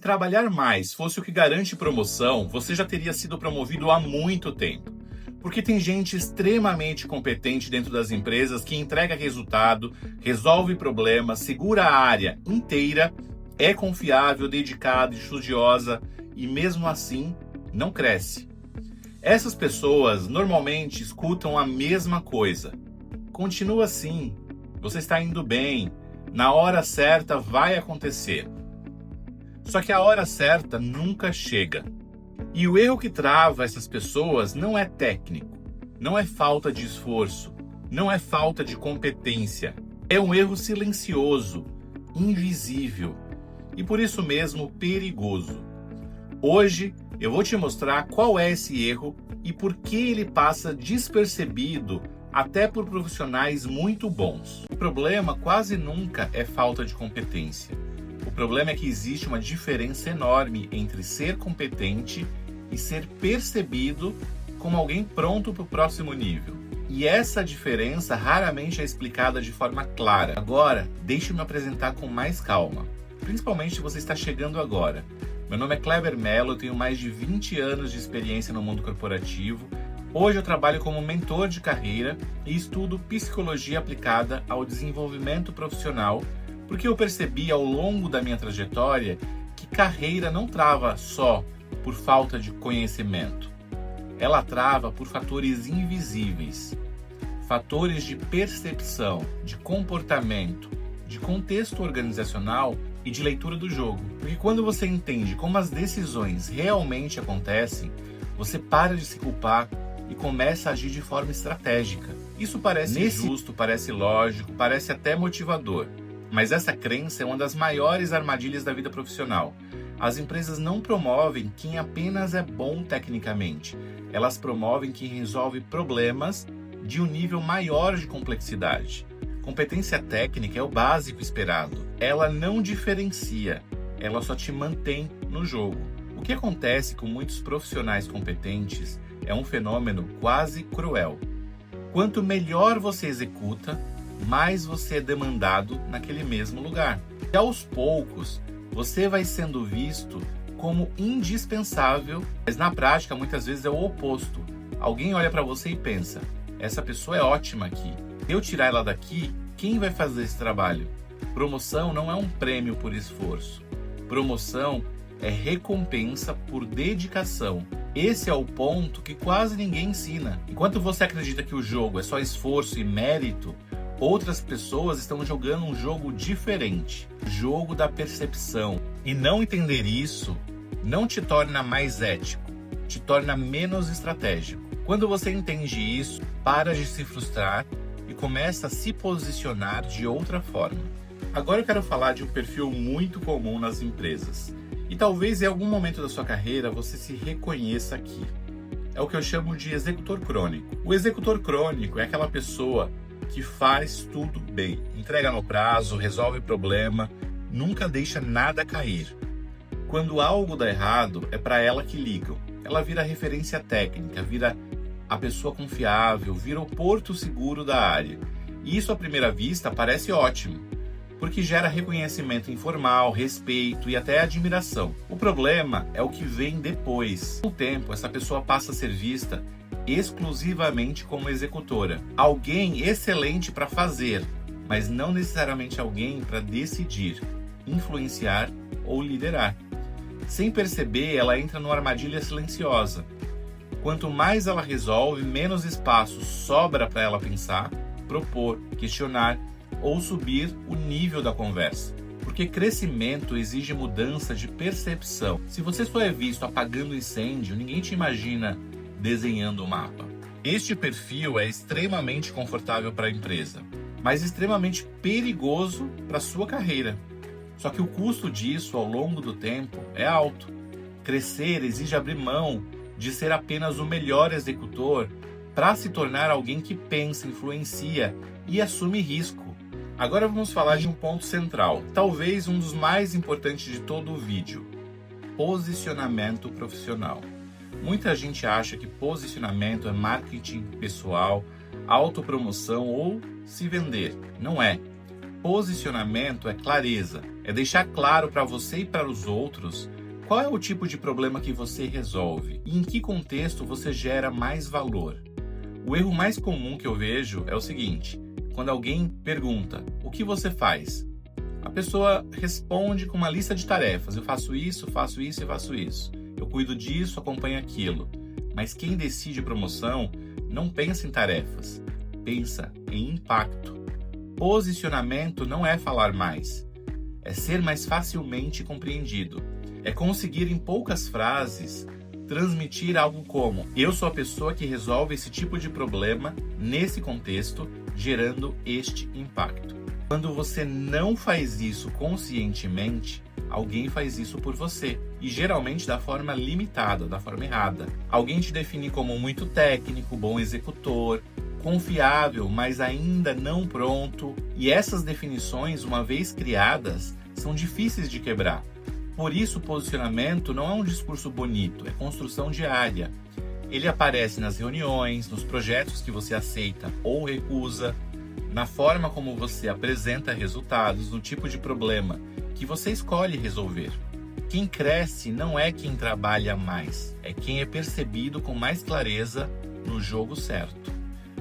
trabalhar mais fosse o que garante promoção, você já teria sido promovido há muito tempo. Porque tem gente extremamente competente dentro das empresas que entrega resultado, resolve problemas, segura a área inteira, é confiável, dedicada, estudiosa e mesmo assim não cresce. Essas pessoas normalmente escutam a mesma coisa. Continua assim, você está indo bem, na hora certa vai acontecer. Só que a hora certa nunca chega. E o erro que trava essas pessoas não é técnico, não é falta de esforço, não é falta de competência. É um erro silencioso, invisível e por isso mesmo perigoso. Hoje eu vou te mostrar qual é esse erro e por que ele passa despercebido até por profissionais muito bons. O problema quase nunca é falta de competência. O problema é que existe uma diferença enorme entre ser competente e ser percebido como alguém pronto para o próximo nível. E essa diferença raramente é explicada de forma clara. Agora, deixe-me apresentar com mais calma, principalmente se você está chegando agora. Meu nome é Kleber Mello, eu tenho mais de 20 anos de experiência no mundo corporativo. Hoje eu trabalho como mentor de carreira e estudo psicologia aplicada ao desenvolvimento profissional, porque eu percebi ao longo da minha trajetória que carreira não trava só por falta de conhecimento. Ela trava por fatores invisíveis, fatores de percepção, de comportamento, de contexto organizacional e de leitura do jogo. Porque quando você entende como as decisões realmente acontecem, você para de se culpar e começa a agir de forma estratégica. Isso parece justo, parece lógico, parece até motivador. Mas essa crença é uma das maiores armadilhas da vida profissional. As empresas não promovem quem apenas é bom tecnicamente. Elas promovem quem resolve problemas de um nível maior de complexidade. Competência técnica é o básico esperado. Ela não diferencia, ela só te mantém no jogo. O que acontece com muitos profissionais competentes é um fenômeno quase cruel. Quanto melhor você executa, mais você é demandado naquele mesmo lugar. E aos poucos, você vai sendo visto como indispensável, mas na prática muitas vezes é o oposto. Alguém olha para você e pensa, essa pessoa é ótima aqui. Se eu tirar ela daqui, quem vai fazer esse trabalho? Promoção não é um prêmio por esforço. Promoção é recompensa por dedicação. Esse é o ponto que quase ninguém ensina. Enquanto você acredita que o jogo é só esforço e mérito, outras pessoas estão jogando um jogo diferente, jogo da percepção. E não entender isso não te torna mais ético, te torna menos estratégico. Quando você entende isso, para de se frustrar e começa a se posicionar de outra forma. Agora eu quero falar de um perfil muito comum nas empresas. E talvez em algum momento da sua carreira você se reconheça aqui. É o que eu chamo de executor crônico. O executor crônico é aquela pessoa que faz tudo bem, entrega no prazo, resolve problema, nunca deixa nada cair. Quando algo dá errado, é para ela que ligam. Ela vira referência técnica, vira a pessoa confiável, vira o porto seguro da área. E isso à primeira vista parece ótimo, porque gera reconhecimento informal, respeito e até admiração. O problema é o que vem depois. Com o tempo, essa pessoa passa a ser vista exclusivamente como executora. Alguém excelente para fazer, mas não necessariamente alguém para decidir, influenciar ou liderar. Sem perceber, ela entra numa armadilha silenciosa. Quanto mais ela resolve, menos espaço sobra para ela pensar, propor, questionar ou subir o nível da conversa. Porque crescimento exige mudança de percepção. Se você só é visto apagando incêndio, ninguém te imagina desenhando o mapa. Este perfil é extremamente confortável para a empresa, mas extremamente perigoso para a sua carreira. Só que o custo disso ao longo do tempo é alto. Crescer exige abrir mão de ser apenas o melhor executor para se tornar alguém que pensa, influencia e assume risco. Agora vamos falar de um ponto central, talvez um dos mais importantes de todo o vídeo: posicionamento profissional. Muita gente acha que posicionamento é marketing pessoal, autopromoção ou se vender. Não é. Posicionamento é clareza, é deixar claro para você e para os outros qual é o tipo de problema que você resolve e em que contexto você gera mais valor. O erro mais comum que eu vejo é o seguinte: quando alguém pergunta, o que você faz? A pessoa responde com uma lista de tarefas. Eu faço isso e faço isso. Eu cuido disso, acompanho aquilo. Mas quem decide promoção não pensa em tarefas, pensa em impacto. Posicionamento não é falar mais, é ser mais facilmente compreendido. É conseguir em poucas frases transmitir algo como: eu sou a pessoa que resolve esse tipo de problema nesse contexto, gerando este impacto. Quando você não faz isso conscientemente, alguém faz isso por você, e geralmente da forma limitada, da forma errada. Alguém te define como muito técnico, bom executor, confiável, mas ainda não pronto, e essas definições, uma vez criadas, são difíceis de quebrar. Por isso, o posicionamento não é um discurso bonito, é construção diária. Ele aparece nas reuniões, nos projetos que você aceita ou recusa, na forma como você apresenta resultados, no tipo de problema que você escolhe resolver. Quem cresce não é quem trabalha mais, é quem é percebido com mais clareza no jogo certo.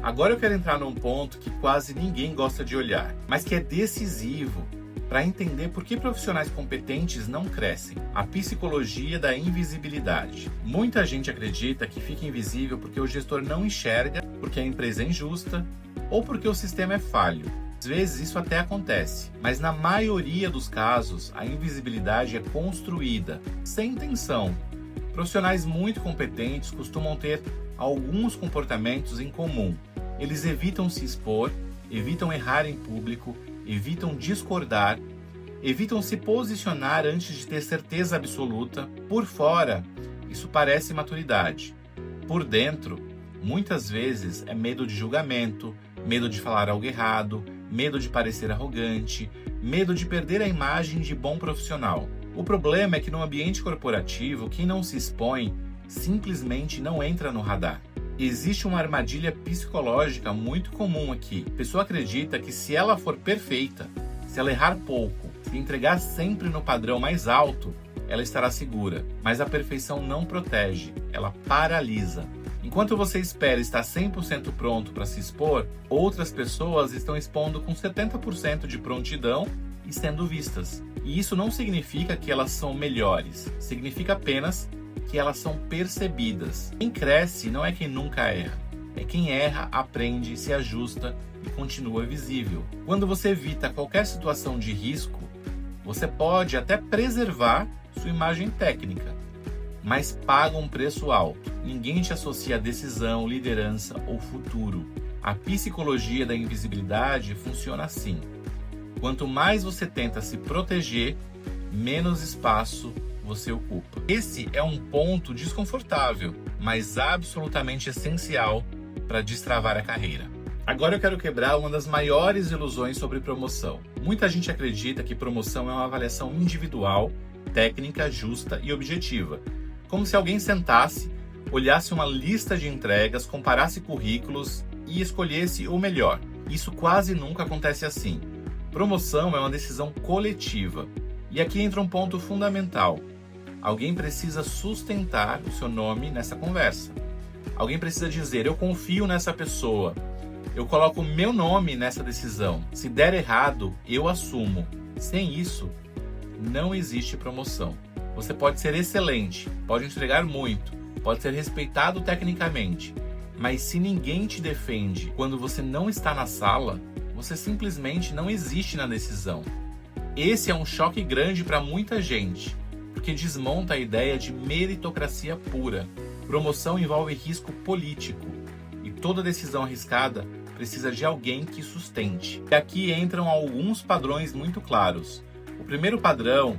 Agora eu quero entrar num ponto que quase ninguém gosta de olhar, mas que é decisivo para entender por que profissionais competentes não crescem. A psicologia da invisibilidade. Muita gente acredita que fica invisível porque o gestor não enxerga, porque a empresa é injusta ou porque o sistema é falho. Às vezes isso até acontece, mas na maioria dos casos a invisibilidade é construída, sem intenção. Profissionais muito competentes costumam ter alguns comportamentos em comum. Eles evitam se expor, evitam errar em público, evitam discordar, evitam se posicionar antes de ter certeza absoluta. Por fora, isso parece maturidade. Por dentro, muitas vezes é medo de julgamento, medo de falar algo errado, medo de parecer arrogante, medo de perder a imagem de bom profissional. O problema é que no ambiente corporativo, quem não se expõe simplesmente não entra no radar. Existe uma armadilha psicológica muito comum aqui. A pessoa acredita que se ela for perfeita, se ela errar pouco, se entregar sempre no padrão mais alto, ela estará segura. Mas a perfeição não protege, ela paralisa. Enquanto você espera estar 100% pronto para se expor, outras pessoas estão expondo com 70% de prontidão e sendo vistas. E isso não significa que elas são melhores, significa apenas que elas são percebidas. Quem cresce não é quem nunca erra, é quem erra, aprende, se ajusta e continua visível. Quando você evita qualquer situação de risco, você pode até preservar sua imagem técnica, mas paga um preço alto. Ninguém te associa a decisão, liderança ou futuro. A psicologia da invisibilidade funciona assim: quanto mais você tenta se proteger, menos espaço você ocupa. Esse é um ponto desconfortável, mas absolutamente essencial para destravar a carreira. Agora eu quero quebrar uma das maiores ilusões sobre promoção. Muita gente acredita que promoção é uma avaliação individual, técnica, justa e objetiva. Como se alguém sentasse, olhasse uma lista de entregas, comparasse currículos e escolhesse o melhor. Isso quase nunca acontece assim. Promoção é uma decisão coletiva. E aqui entra um ponto fundamental. Alguém precisa sustentar o seu nome nessa conversa. Alguém precisa dizer: eu confio nessa pessoa. Eu coloco o meu nome nessa decisão. Se der errado, eu assumo. Sem isso, não existe promoção. Você pode ser excelente, pode entregar muito, pode ser respeitado tecnicamente, mas se ninguém te defende quando você não está na sala, você simplesmente não existe na decisão. Esse é um choque grande para muita gente, porque desmonta a ideia de meritocracia pura. Promoção envolve risco político, e toda decisão arriscada precisa de alguém que sustente. E aqui entram alguns padrões muito claros. O primeiro padrão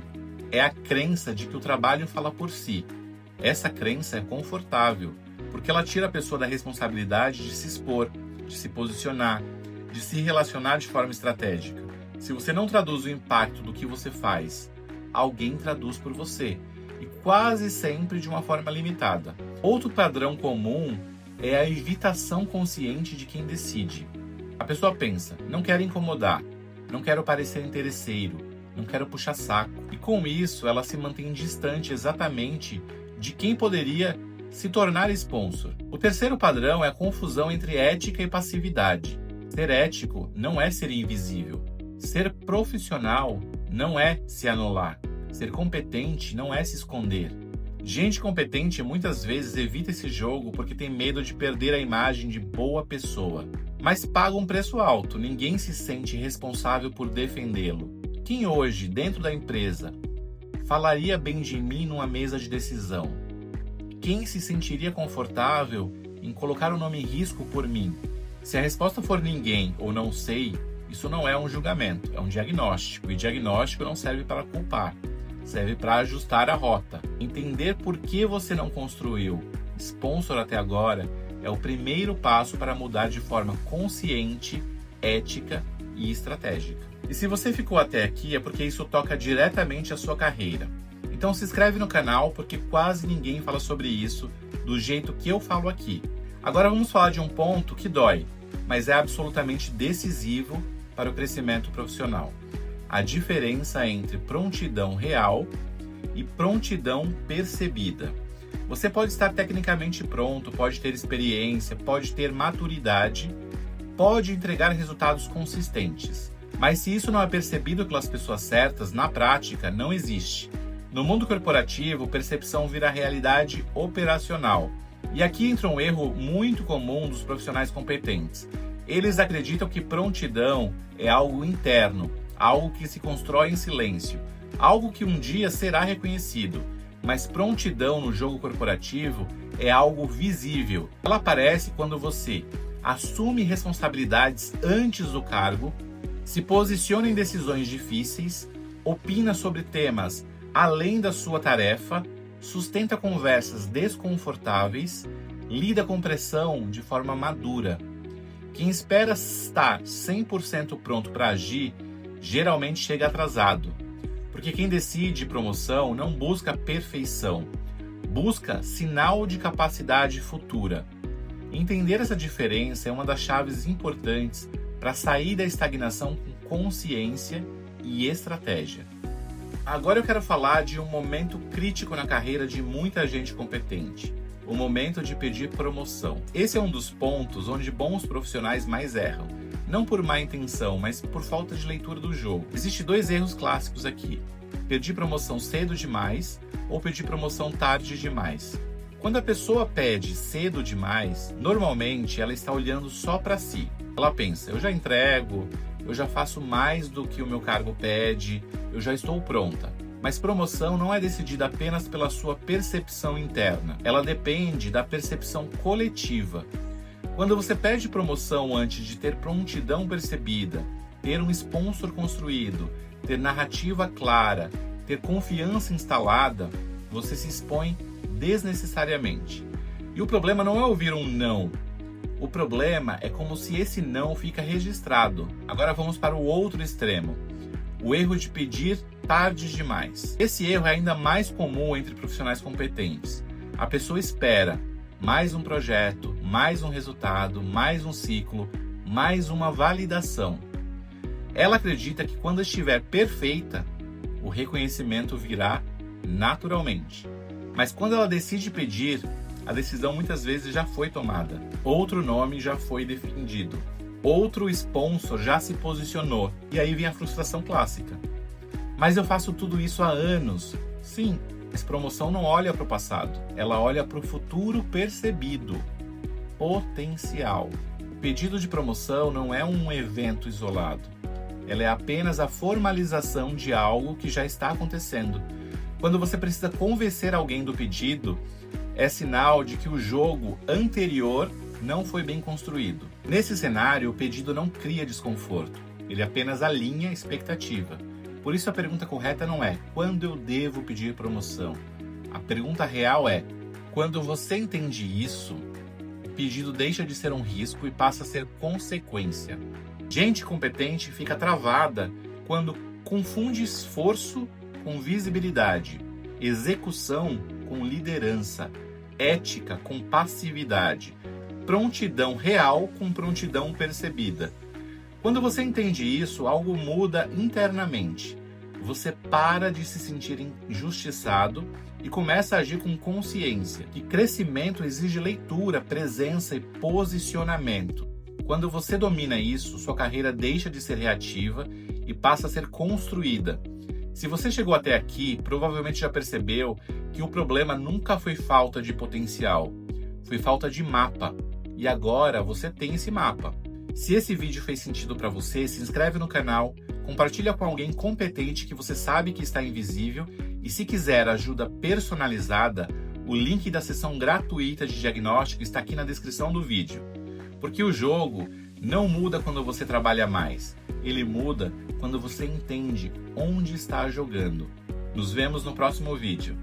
é a crença de que o trabalho fala por si. Essa crença é confortável, porque ela tira a pessoa da responsabilidade de se expor, de se posicionar, de se relacionar de forma estratégica. Se você não traduz o impacto do que você faz, alguém traduz por você, e quase sempre de uma forma limitada. Outro padrão comum é a evitação consciente de quem decide. A pessoa pensa: não quero incomodar, não quero parecer interesseiro, não quero puxar saco. E com isso, ela se mantém distante exatamente de quem poderia se tornar sponsor. O terceiro padrão é a confusão entre ética e passividade. Ser ético não é ser invisível. Ser profissional não é se anular. Ser competente não é se esconder. Gente competente muitas vezes evita esse jogo porque tem medo de perder a imagem de boa pessoa. Mas paga um preço alto, ninguém se sente responsável por defendê-lo. Quem hoje, dentro da empresa, falaria bem de mim numa mesa de decisão? Quem se sentiria confortável em colocar o nome em risco por mim? Se a resposta for ninguém ou não sei, isso não é um julgamento, é um diagnóstico. E diagnóstico não serve para culpar, serve para ajustar a rota. Entender por que você não construiu sponsor até agora é o primeiro passo para mudar de forma consciente, ética e estratégica. E se você ficou até aqui é porque isso toca diretamente a sua carreira. Então se inscreve no canal porque quase ninguém fala sobre isso do jeito que eu falo aqui. Agora vamos falar de um ponto que dói, mas é absolutamente decisivo para o crescimento profissional. A diferença entre prontidão real e prontidão percebida. Você pode estar tecnicamente pronto, pode ter experiência, pode ter maturidade, pode entregar resultados consistentes. Mas se isso não é percebido pelas pessoas certas, na prática não existe. No mundo corporativo, percepção vira realidade operacional. E aqui entra um erro muito comum dos profissionais competentes. Eles acreditam que prontidão é algo interno, algo que se constrói em silêncio, algo que um dia será reconhecido. Mas prontidão no jogo corporativo é algo visível. Ela aparece quando você assume responsabilidades antes do cargo, se posiciona em decisões difíceis, opina sobre temas além da sua tarefa, sustenta conversas desconfortáveis, lida com pressão de forma madura. Quem espera estar 100% pronto para agir, geralmente chega atrasado. Porque quem decide promoção não busca perfeição, busca sinal de capacidade futura. Entender essa diferença é uma das chaves importantes para sair da estagnação com consciência e estratégia. Agora eu quero falar de um momento crítico na carreira de muita gente competente, o momento de pedir promoção. Esse é um dos pontos onde bons profissionais mais erram, não por má intenção, mas por falta de leitura do jogo. Existem dois erros clássicos aqui: pedir promoção cedo demais ou pedir promoção tarde demais. Quando a pessoa pede cedo demais, normalmente ela está olhando só para si. Ela pensa, eu já entrego, eu já faço mais do que o meu cargo pede, eu já estou pronta. Mas promoção não é decidida apenas pela sua percepção interna, ela depende da percepção coletiva. Quando você pede promoção antes de ter prontidão percebida, ter um sponsor construído, ter narrativa clara, ter confiança instalada, você se expõe desnecessariamente. E o problema não é ouvir um não. O problema é como se esse não fica registrado. Agora vamos para o outro extremo. O erro de pedir tarde demais. Esse erro é ainda mais comum entre profissionais competentes. A pessoa espera mais um projeto, mais um resultado, mais um ciclo, mais uma validação. Ela acredita que quando estiver perfeita, o reconhecimento virá naturalmente. Mas quando ela decide pedir, a decisão muitas vezes já foi tomada. Outro nome já foi definido. Outro sponsor já se posicionou. E aí vem a frustração clássica. Mas eu faço tudo isso há anos. Sim, mas promoção não olha para o passado. Ela olha para o futuro percebido. Potencial. O pedido de promoção não é um evento isolado. Ela é apenas a formalização de algo que já está acontecendo. Quando você precisa convencer alguém do pedido, é sinal de que o jogo anterior não foi bem construído. Nesse cenário, o pedido não cria desconforto, ele apenas alinha a expectativa. Por isso a pergunta correta não é quando eu devo pedir promoção. A pergunta real é, quando você entende isso, o pedido deixa de ser um risco e passa a ser consequência. Gente competente fica travada quando confunde esforço com visibilidade, execução com liderança, ética com passividade, prontidão real com prontidão percebida. Quando você entende isso, algo muda internamente. Você para de se sentir injustiçado e começa a agir com consciência. Que crescimento exige leitura, presença e posicionamento. Quando você domina isso, sua carreira deixa de ser reativa e passa a ser construída. Se você chegou até aqui, provavelmente já percebeu que o problema nunca foi falta de potencial, foi falta de mapa. E agora você tem esse mapa. Se esse vídeo fez sentido para você, se inscreve no canal, compartilha com alguém competente que você sabe que está invisível e se quiser ajuda personalizada, o link da sessão gratuita de diagnóstico está aqui na descrição do vídeo. Porque o jogo não muda quando você trabalha mais, ele muda quando você entende onde está jogando. Nos vemos no próximo vídeo.